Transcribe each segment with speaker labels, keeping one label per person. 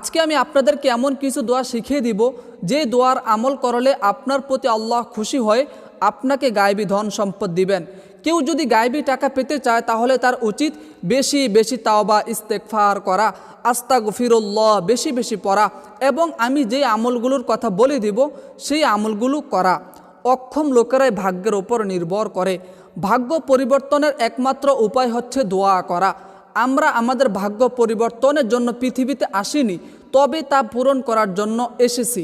Speaker 1: আজকে আমি আপনাদেরকে এমন কিছু দোয়া শিখিয়ে দিব যে দোয়ার আমল করলে আপনার প্রতি আল্লাহ খুশি হয়ে আপনাকে গায়েবী ধন সম্পদ দিবেন। কেউ যদি গায়েবী টাকা পেতে চায় তাহলে তার উচিত বেশি বেশি তাওবা ইস্তেগফার করা, আস্তাগফিরুল্লাহ বেশি বেশি পড়া এবং আমি যে আমলগুলোর কথা বলে দিব সেই আমলগুলো করা। অক্ষম লোকেরাই ভাগ্যের ওপর নির্ভর করে। ভাগ্য পরিবর্তনের একমাত্র উপায় হচ্ছে দোয়া করা। আমরা আমাদের ভাগ্য পরিবর্তনের জন্য পৃথিবীতে আসিনি, তবে তা পূরণ করার জন্য এসেছি।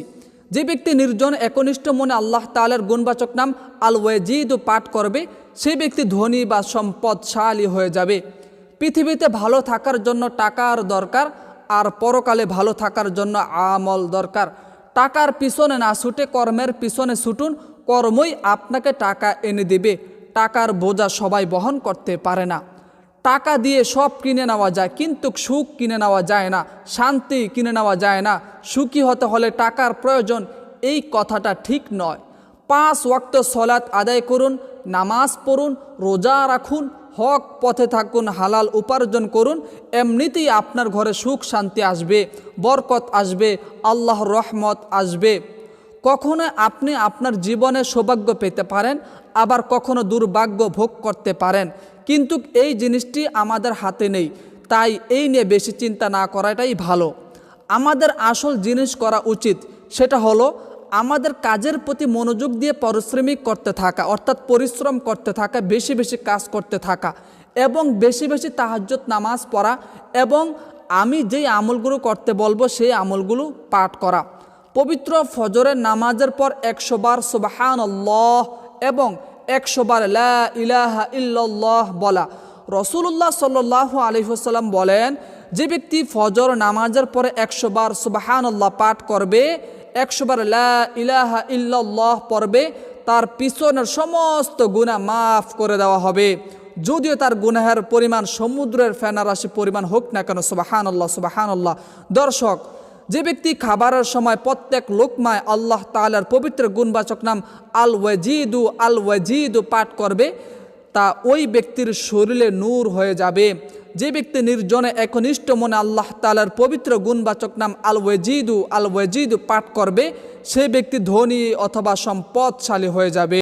Speaker 1: যে ব্যক্তি নির্জন একনিষ্ঠ মনে আল্লাহ তাআলার গুণবাচক নাম আল ওয়াজিদ পাঠ করবে সেই ব্যক্তি ধনী বা সম্পদশালী হয়ে যাবে। পৃথিবীতে ভালো থাকার জন্য টাকার দরকার, আর পরকালে ভালো থাকার জন্য আমল দরকার। টাকার পিছনে না ছুটে কর্মের পিছনে ছুটুন, কর্মই আপনাকে টাকা এনে দেবে। টাকার বোঝা সবাই বহন করতে পারে না। টাকা দিয়ে সব কিনে নেওয়া যায়, কিন্তু সুখ কিনে নেওয়া যায় না, শান্তি কিনে নেওয়া যায় না। সুখী হতে হলে টাকার প্রয়োজন, এই কথাটা ঠিক নয়। 5 ওয়াক্ত সলাত আদায় করুন, নামাজ পড়ুন, রোজা রাখুন, হক পথে থাকুন, হালাল উপার্জন করুন। এমনিতেই আপনার ঘরে সুখ শান্তি আসবে, বরকত আসবে, আল্লাহর রহমত আসবে। কখনো আপনি আপনার জীবনে সৌভাগ্য পেতে পারেন, আবার কখনো দুর্ভাগ্য ভোগ করতে পারেন, কিন্তু এই জিনিসটি আমাদের হাতে নেই। তাই এই নিয়ে বেশি চিন্তা না করাটাই ভালো। আমাদের আসল জিনিস করা উচিত, সেটা হলো আমাদের কাজের প্রতি মনোযোগ দিয়ে পরিশ্রমিক করতে থাকা, অর্থাৎ পরিশ্রম করতে থাকা, বেশি বেশি কাজ করতে থাকা এবং বেশি বেশি তাহাজ্জুদ নামাজ পড়া এবং আমি যেই আমলগুলো করতে বলবো সেই আমলগুলো পাঠ করা। পবিত্র ফজরের নামাজের পর 100 বার সুবহানাল্লাহ এবং 100 বার লা ইলাহা ইল্লাল্লাহ বলা। রাসূলুল্লাহ সাল্লাল্লাহু আলাইহি ওয়াসাল্লাম বলেন, যে ব্যক্তি ফজর নামাজের পরে 100 বার সুবহানাল্লাহ পাঠ করবে, 100 বার লা ইলাহা ইল্লাল্লাহ পড়বে, তার পিছনের সমস্ত গুনাহ মাফ করে দেওয়া হবে, যদিও তার গুনাহের পরিমাণ সমুদ্রের ফেনারাশি পরিমাণ হোক না কেন। সুবহানাল্লাহ সুবহানাল্লাহ। দর্শক, যে ব্যক্তি খাবারের সময় প্রত্যেক লোকমায় আল্লাহ তাআলার পবিত্র গুণবাচক নাম আল ওয়াজিদু পাঠ করবে, তা ওই ব্যক্তির শরীরে নূর হয়ে যাবে। যে ব্যক্তি নির্জনে একনিষ্ঠ মনে আল্লাহ তাআলার পবিত্র গুণবাচক নাম আল ওয়াজিদু পাঠ করবে সেই ব্যক্তি ধনী অথবা সম্পদশালী হয়ে যাবে।